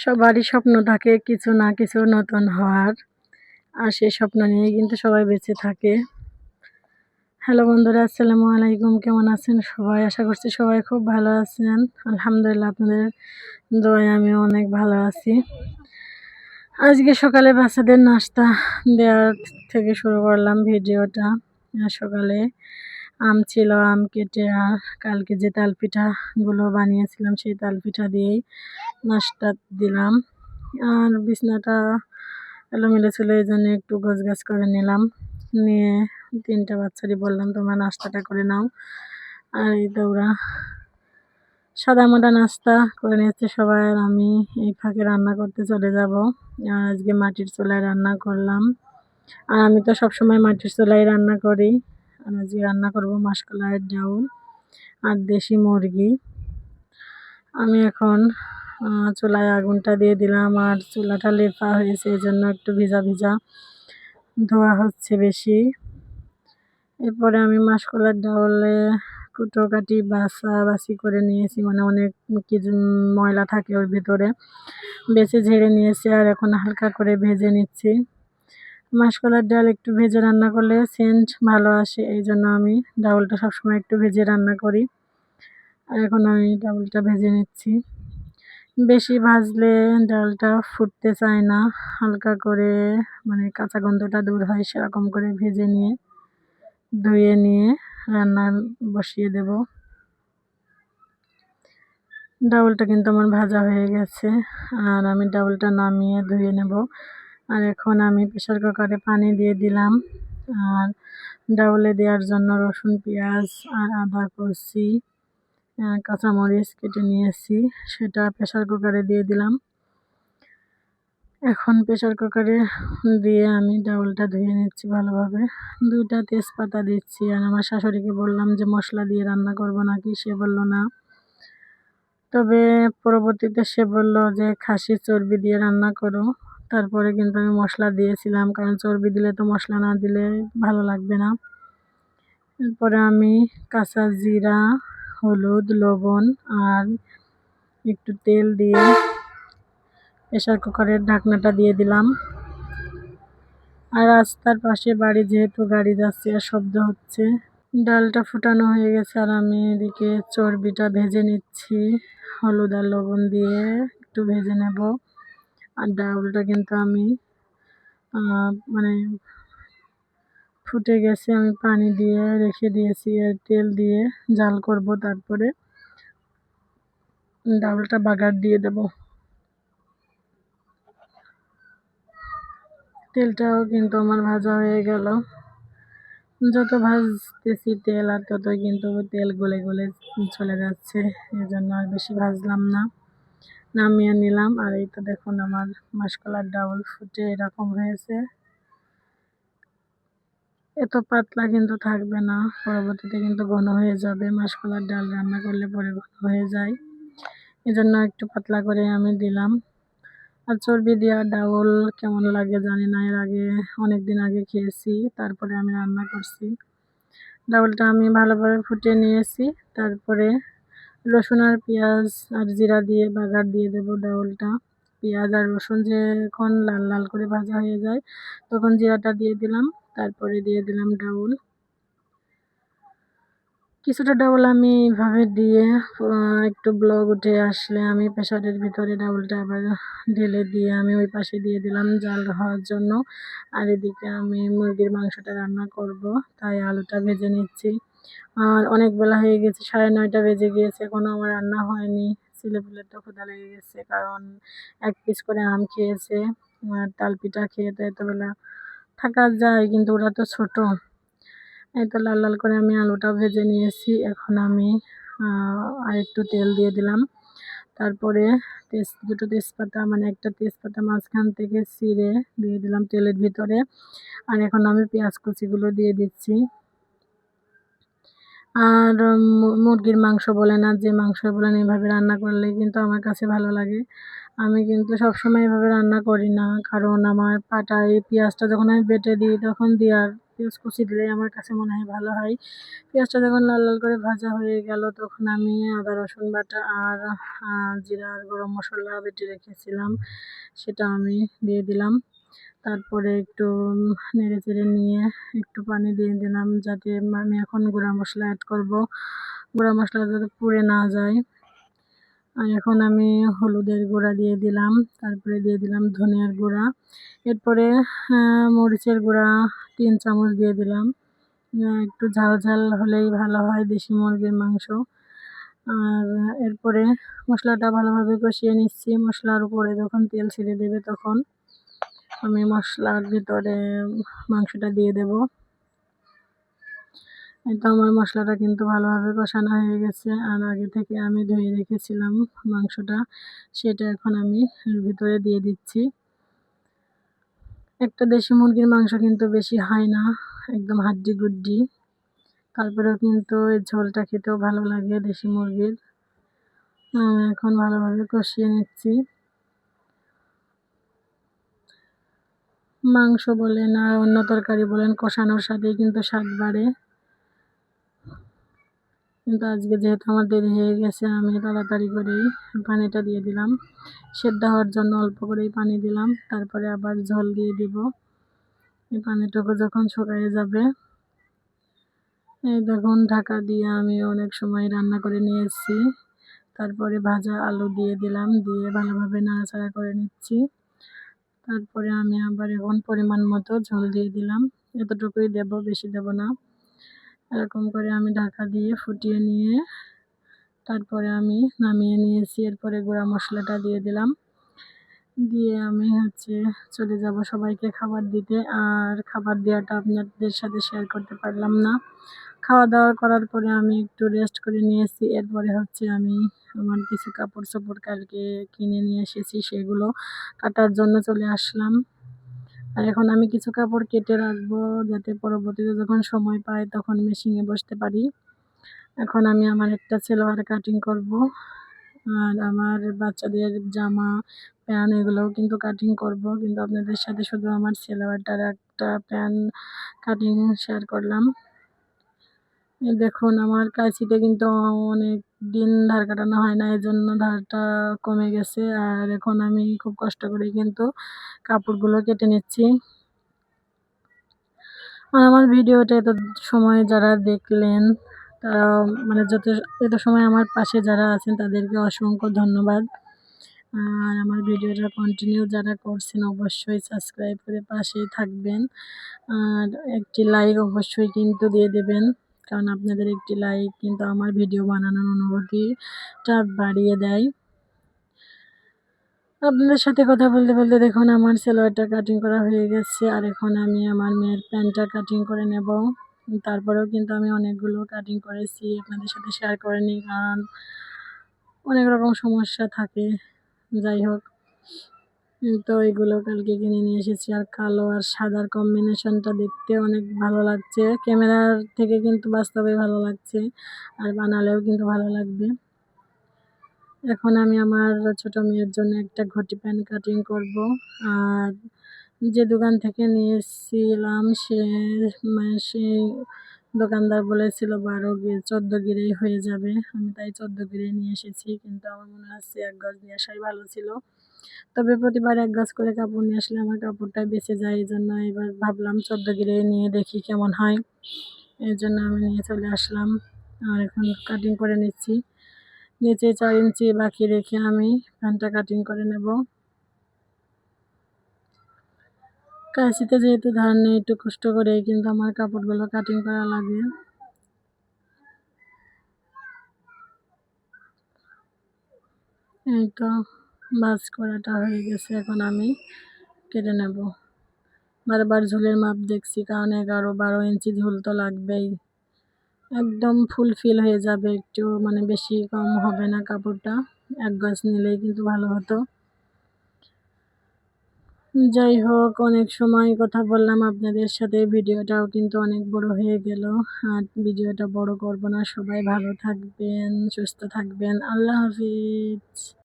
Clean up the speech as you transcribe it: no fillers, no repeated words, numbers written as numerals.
সবারই স্বপ্ন থাকে কিছু না কিছু নতুন হওয়ার। আর সেই স্বপ্ন নিয়ে কিন্তু সবাই বেঁচে থাকে। হ্যালো বন্ধুরা, আসসালামু আলাইকুম। কেমন আছেন সবাই? আশা করছি সবাই খুব ভালো আছেন। আলহামদুলিল্লাহ, আপনাদের দোয়ায় আমিও অনেক ভালো আছি। আজকে সকালে বাচ্চাদের নাস্তা দেওয়ার থেকে শুরু করলাম ভিডিওটা। সকালে আম ছিল, আম কেটে আর কালকে যে তালপিঠাগুলো বানিয়েছিলাম সেই তালপিঠা দিয়েই নাস্তা দিলাম। আর বিছনাটা এলোমেলো ছিল, এই জন্য একটু গোছগাছ করে নিলাম। নিয়ে তিনটা বাচ্চারই বললাম তোমরা নাস্তাটা করে নাও। আর এই দৌড়া সাদা মাদা নাস্তা করে নিচ্ছে সবাই। আর আমি এই ফাঁকে রান্না করতে চলে যাব। আর আজকে মাটির চুলায় রান্না করলাম। আর আমি তো সবসময় মাটির চুলায় রান্না করি। আর আজকে রান্না করব মাসকলাইয়ের ডাউল আর দেশি মুরগি। আমি এখন চুলায় আগুনটা দিয়ে দিলাম। আর চুলাটা লেপা হয়েছে, এই জন্য একটু ভিজা ভিজা ধোয়া হচ্ছে বেশি। এরপরে আমি মাসকলাইয়ের ডাউলে কুটোকাটি বাছি করে নিয়েছি, মানে অনেক কিছু ময়লা থাকে ওর ভিতরে, বেছে ঝেড়ে নিয়েছি। আর এখন হালকা করে ভেজে নিচ্ছি। মাসকলাইয়ের ডাল একটু ভেজে রান্না করলে সেন্ট ভালো আসে, এই জন্য আমি ডাউলটা সবসময় একটু ভেজে রান্না করি। আর এখন আমি ডাউলটা ভেজে নিচ্ছি। বেশি ভাজলে ডালটা ফুটতে চায় না, হালকা করে মানে কাঁচা গন্ধটা দূর হয় সেরকম করে ভেজে নিয়ে ধুয়ে নিয়ে রান্না বসিয়ে দেব। ডাউলটা কিন্তু আমার ভাজা হয়ে গেছে। আর আমি ডাউলটা নামিয়ে ধুয়ে নেব। আর এখন আমি প্রেসার কুকারে পানি দিয়ে দিলাম। আর ডাউলে দেওয়ার জন্য রসুন, পেঁয়াজ আর আদা কুচি, কাঁচামরিচ কেটে নিয়েছি, সেটা প্রেসার কুকারে দিয়ে দিলাম। এখন প্রেসার কুকারে দিয়ে আমি ডাউলটা ধুয়ে নিচ্ছি ভালোভাবে। 2টা তেজপাতা দিচ্ছি। আর আমার শাশুড়িকে বললাম যে মশলা দিয়ে রান্না করব নাকি, সে বলল না। তবে পরবর্তীতে সে বলল যে খাসির চর্বি দিয়ে রান্না করো। তারপরে কিন্তু আমি মশলা দিয়েছিলাম, কারণ চর্বি দিলে তো মশলা না দিলে ভালো লাগবে না। এরপরে আমি কাঁচা জিরা, হলুদ, লবণ আর একটু তেল দিয়ে প্রেসার কুকারের ঢাকনাটা দিয়ে দিলাম। আর রাস্তার পাশে বাড়ি, যেহেতু গাড়ি যাচ্ছে আর শব্দ হচ্ছে। ডালটা ফুটানো হয়ে গেছে। আর আমি এদিকে চর্বিটা ভেজে নিচ্ছি, হলুদ আর লবণ দিয়ে একটু ভেজে নেব। আর ডাউলটা কিন্তু আমি মানে ফুটে গেছে, আমি পানি দিয়ে রেখে দিয়েছি আর তেল দিয়ে জাল করব। তারপরে ডাউলটা বাগার দিয়ে দেব। তেলটাও কিন্তু আমার ভাজা হয়ে গেল। যত ভাজতেছি তেল, আর ততই কিন্তু তেল গলে গলে চলে যাচ্ছে, এই জন্য আর বেশি ভাজলাম না, নামিয়ে নিলাম। আর এই তো দেখুন আমার মাসকলাইয়ের ডাউল ফুটে এরকম হয়েছে। এত পাতলা কিন্তু থাকবে না, পরবর্তীতে কিন্তু ঘন হয়ে যাবে। মাসকলাইয়ের ডাল রান্না করলে পরে ঘন হয়ে যায়, এজন্য একটু পাতলা করে আমি দিলাম। আর চর্বি দেওয়া ডাউল কেমন লাগে জানি না, এর আগে অনেক দিন আগে খেয়েছি, তারপরে আমি রান্না করছি। ডাউলটা আমি ভালোভাবে ফুটিয়ে নিয়েছি। তারপরে রসুন আর পেঁয়াজ আর জিরা দিয়ে বাগার দিয়ে দেব ডাউলটা। পেঁয়াজ আর রসুন যখন লাল লাল করে ভাজা হয়ে যায় তখন জিরাটা দিয়ে দিলাম। তারপরে দিয়ে দিলাম ডাউল। কিছুটা ডাউল আমি এইভাবে দিয়ে একটু ব্লক উঠে আসলে আমি প্রেসারের ভিতরে ডাউলটা আবার ঢেলে দিয়ে আমি ওই পাশে দিয়ে দিলাম জাল হওয়ার জন্য। আর এদিকে আমি মুরগির মাংসটা রান্না করব, তাই আলুটা ভেজে নিচ্ছি। আর অনেক বেলা হয়ে গেছে, 9:30 বেজে গিয়েছে, এখনও আমার রান্না হয়নি। ছেলেপুলের তো ক্ষুধা লেগে গেছে, কারণ 1 পিস করে আম খেয়েছে। আর তালপিঠা খেয়ে তো এতবেলা থাকা যায়, কিন্তু ওরা তো ছোট। এই তো লাল লাল করে আমি আলুটাও ভেজে নিয়েছি। এখন আমি আর একটু তেল দিয়ে দিলাম। তারপরে দুটো তেজপাতা, মানে একটা তেজপাতা মাঝখান থেকে ছিঁড়ে দিয়ে দিলাম তেলের ভিতরে। আর এখন আমি পেঁয়াজ কুচিগুলো দিয়ে দিচ্ছি। আর মুরগির মাংস বলেন আর যে মাংস বলেন, এভাবে রান্না করলে কিন্তু আমার কাছে ভালো লাগে। আমি কিন্তু সবসময় এভাবে রান্না করি না, কারণ আমার পাটায় পেঁয়াজটা যখন আমি বেটে দিই তখন দেওয়ার পেঁয়াজ কুচি দিলে আমার কাছে মনে হয় ভালো হয়। পেঁয়াজটা যখন লাল লাল করে ভাজা হয়ে গেল তখন আমি আদা রসুন বাটা আর জিরা আর গরম মশলা বেটে রেখেছিলাম সেটা আমি দিয়ে দিলাম। তারপরে একটু নেড়ে চেড়ে নিয়ে একটু পানি দিয়ে দিলাম, যাতে আমি এখন গুঁড়া মশলা অ্যাড করব, গুঁড়া মশলা যাতে পুড়ে না যায়। আর এখন আমি হলুদের গুঁড়া দিয়ে দিলাম, তারপরে দিয়ে দিলাম ধনিয়ার গুঁড়া, এরপরে মরিচের গুঁড়া 3 চামচ দিয়ে দিলাম। একটু ঝাল ঝাল হলেই ভালো হয় দেশি মুরগির মাংস। আর এরপরে মশলাটা ভালোভাবে কষিয়ে নিচ্ছি। মশলার উপরে যখন তেল ছেড়ে দেবে তখন আমি মশলার ভিতরে মাংসটা দিয়ে দেব। এই তো আমার মশলাটা কিন্তু ভালোভাবে কষানো হয়ে গেছে। আর আগে থেকে আমি ধুয়ে রেখেছিলাম মাংসটা, সেটা এখন আমি এর ভিতরে দিয়ে দিচ্ছি। একটা দেশি মুরগির মাংস কিন্তু বেশি হয় না, একদম হাড্ডি গুড্ডি, তারপরেও কিন্তু এই ঝোলটা খেতেও ভালো লাগে দেশি মুরগির। আমি এখন ভালোভাবে কষিয়ে নিচ্ছি। মাংস বলেন আর অন্য তরকারি বলেন, কষানোর সাথেই কিন্তু স্বাদ বাড়ে। কিন্তু আজকে যেহেতু আমার দেরি হয়ে গেছে, আমি তাড়াতাড়ি করেই পানিটা দিয়ে দিলাম। সেদ্ধ হওয়ার জন্য অল্প করেই পানি দিলাম, তারপরে আবার ঝোল দিয়ে দিব। এই পানিটুকু যখন শুকিয়ে যাবে, এই দেখুন ঢাকা দিয়ে আমি অনেক সময় রান্না করে নিয়েছি। তারপরে ভাজা আলু দিয়ে দিলাম, দিয়ে ভালোভাবে নাড়াচাড়া করে নিচ্ছি। তারপরে আমি আবার এখন পরিমাণ মতো ঝোল দিয়ে দিলাম, এতটুকুই দেব, বেশি দেব না। এরকম করে আমি ঢাকা দিয়ে ফুটিয়ে নিয়ে তারপরে আমি নামিয়ে নিয়েছি। এরপরে গুঁড়া মশলাটা দিয়ে দিলাম, দিয়ে আমি চলে যাব সবাইকে খাবার দিতে। আর খাবার দেওয়াটা আপনাদের সাথে শেয়ার করতে পারলাম না। খাওয়া দাওয়া করার পরে আমি একটু রেস্ট করে নিয়েছি। এরপরে আমি আমার কিছু কাপড় চোপড় কালকে কিনে নিয়ে এসেছি, সেগুলো কাটার জন্য চলে আসলাম। আর এখন আমি কিছু কাপড় কেটে রাখবো, যাতে পরবর্তীতে যখন সময় পাই তখন মেশিনে বসতে পারি। এখন আমি আমার একটা সালোয়ার কাটিং করব, আর আমার বাচ্চাদের জামা প্যান্ট এগুলোও কিন্তু কাটিং করব, কিন্তু আপনাদের সাথে শুধু আমার সালোয়ারটার একটা প্যান্ট কাটিং শেয়ার করলাম। এই দেখুন আমার কাঁচিতে কিন্তু অনেক দিন ধার কাটানো হয় না, এজন্য ধারটা কমে গেছে। আর এখন আমি খুব কষ্ট করে কিন্তু কাপড়গুলো কেটে নিচ্ছি। আর আমার ভিডিওটা এত সময় যারা দেখলেন, তারা এত সময় আমার পাশে যারা আছেন তাদেরকে অসংখ্য ধন্যবাদ। আর আমার ভিডিওটা কন্টিনিউ যারা করছেন অবশ্যই সাবস্ক্রাইব করে পাশেই থাকবেন। আর একটি লাইক অবশ্যই কিন্তু দিয়ে দেবেন, কারণ আপনাদের একটি লাইক কিন্তু আমার ভিডিও বানানোর অনুভূতিটা বাড়িয়ে দেয়। আপনাদের সাথে কথা বলতে বলতে দেখুন আমার সালোয়ারটা কাটিং করা হয়ে গেছে। আর এখন আমি আমার মেয়ের প্যান্টটা কাটিং করে নেব। তারপরেও কিন্তু আমি অনেকগুলো কাটিং করেছি, আপনাদের সাথে শেয়ার করে নিই, কারণ অনেক রকম সমস্যা থাকে। যাই হোক, তো এগুলো কালকে কিনে নিয়ে এসেছি। আর কালো আর সাদার কম্বিনেশনটা দেখতে অনেক ভালো লাগছে, ক্যামেরার থেকে কিন্তু বাস্তবে ভালো লাগছে, আর বানালেও কিন্তু ভালো লাগবে। এখন আমি আমার ছোট মেয়ের জন্য একটা ঘটি প্যান্ট কাটিং করব। আর যে দোকান থেকে নিয়েছিলাম সেই দোকানদার বলেছিল 14 গিরেই হয়ে যাবে, আমি তাই 14 গিরে নিয়ে এসেছি। কিন্তু আমার মনে হচ্ছে 1 গজ নিয়ে আসাই ভালো ছিল। তবে প্রতিবার 1 গজ করে কাপড় নিয়ে আসলে আমার কাপড়টা বেঁচে যায়, এই জন্য এবার ভাবলাম 14 গিরে নিয়ে দেখি কেমন হয়, এই জন্য আমি নিয়ে চলে আসলাম। আর এখন কাটিং করে নিচ্ছি, নিচে 4 ইঞ্চি বাকি রেখে আমি প্যান্টটা কাটিং করে নেব। কাঁচিতে যেহেতু ধার নেই, একটু কষ্ট করেই কিন্তু আমার কাপড়গুলো কাটিং করা লাগে। এই তো ভাঁজ করাটা হয়ে গেছে, এখন আমি কেটে নেব। বারবার ঝুলের মাপ দেখছি, কারণ 11-12 ইঞ্চি ঝুল তো লাগবেই, একদম ফুলফিল হয়ে যাবে, একটু বেশি কম হবে না কাপড়টা। 1 গজ নিলেই কিন্তু ভালো হতো। যাই হোক, অনেক সময় কথা বললাম আপনাদের সাথে, ভিডিওটাও কিন্তু অনেক বড় হয়ে গেল। আর ভিডিওটা বড় করব না, সবাই ভালো থাকবেন, সুস্থ থাকবেন, আল্লাহ হাফিজ।